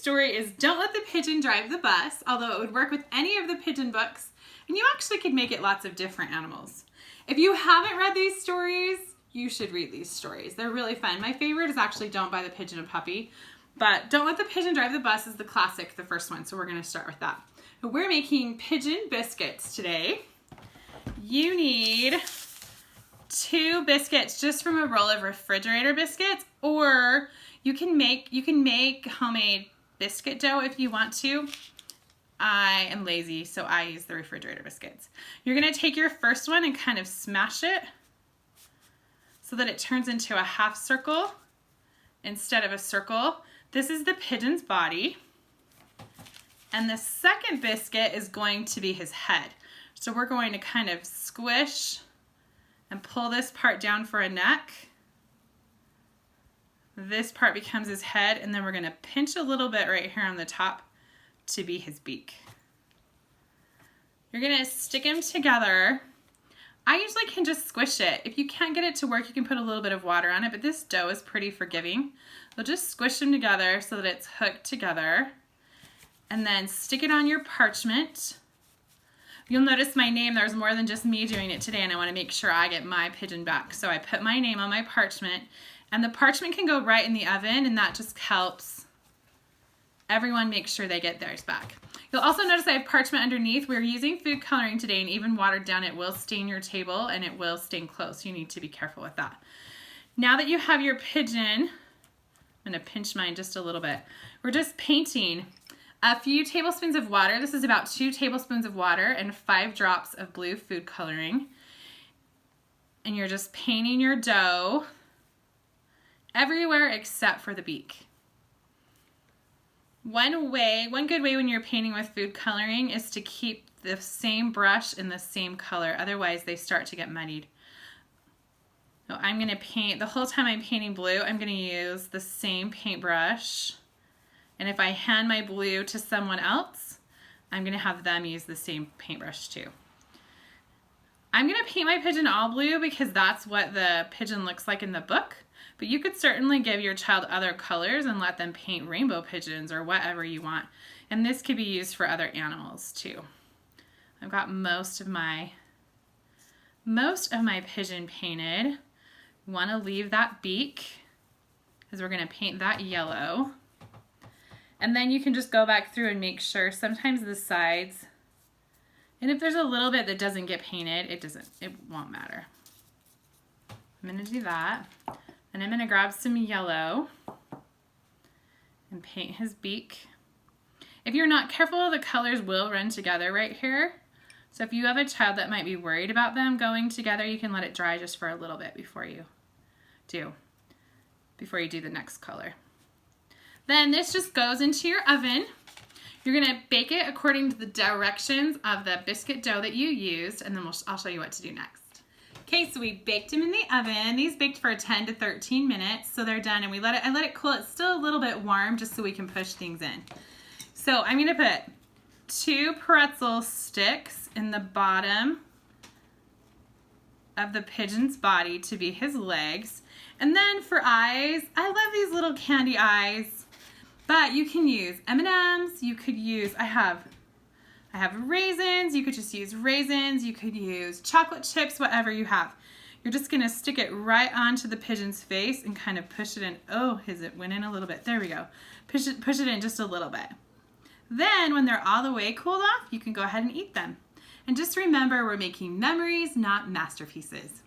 story is Don't Let the Pigeon Drive the Bus, although it would work with any of the pigeon books, and you actually could make it lots of different animals. If you haven't read these stories, you should read these stories. They're really fun. My favorite is actually Don't Buy the Pigeon a Puppy, but Don't Let the Pigeon Drive the Bus is the classic, the first one, so we're going to start with that. But we're making pigeon biscuits today. You need 2 biscuits just from a roll of refrigerator biscuits, or you can make homemade biscuit dough if you want to. I am lazy, so I use the refrigerator biscuits. You're going to take your first one and kind of smash it so that it turns into a half circle instead of a circle. This is the pigeon's body. And the second biscuit is going to be his head. So we're going to kind of squish and pull this part down for a neck. This part becomes his head, and then we're going to pinch a little bit right here on the top to be his beak. You're going to stick them together. I usually can just squish it. If you can't get it to work, you can put a little bit of water on it, but this dough is pretty forgiving. We'll just squish them together so that it's hooked together, and then stick it on your parchment. You'll notice my name, there's more than just me doing it today, and I want to make sure I get my pigeon back. So I put my name on my parchment, and the parchment can go right in the oven, and that just helps everyone make sure they get theirs back. You'll also notice I have parchment underneath. We're using food coloring today, and even watered down, it will stain your table and it will stain clothes. You need to be careful with that. Now that you have your pigeon, I'm gonna pinch mine just a little bit. We're just painting a few tablespoons of water. This is about 2 tablespoons of water and 5 drops of blue food coloring. And you're just painting your dough everywhere except for the beak. One good way when you're painting with food coloring is to keep the same brush in the same color. Otherwise, they start to get muddied. So I'm going to paint, the whole time I'm painting blue, I'm going to use the same paintbrush. And if I hand my blue to someone else, I'm going to have them use the same paintbrush too. I'm going to paint my pigeon all blue because that's what the pigeon looks like in the book. But you could certainly give your child other colors and let them paint rainbow pigeons or whatever you want. And this could be used for other animals too. I've got most of my pigeon painted. Want to leave that beak because we're going to paint that yellow. And then you can just go back through and make sure sometimes the sides, and if there's a little bit that doesn't get painted, it won't matter. I'm going to do that. And I'm going to grab some yellow and paint his beak. If you're not careful, the colors will run together right here. So if you have a child that might be worried about them going together, you can let it dry just for a little bit before you do the next color. Then this just goes into your oven. You're going to bake it according to the directions of the biscuit dough that you used, and then I'll show you what to do next. Okay, so we baked them in the oven. These baked for 10 to 13 minutes, so they're done, and I let it cool. It's still a little bit warm just so we can push things in. So I'm gonna put 2 pretzel sticks in the bottom of the pigeon's body to be his legs. And then for eyes, I love these little candy eyes, but you can use M&Ms, you could use, I have raisins, you could just use raisins, you could use chocolate chips, whatever you have. You're just gonna stick it right onto the pigeon's face and kind of push it in. Oh, it went in a little bit. There we go. Push it in just a little bit. Then when they're all the way cooled off, you can go ahead and eat them. And just remember, we're making memories, not masterpieces.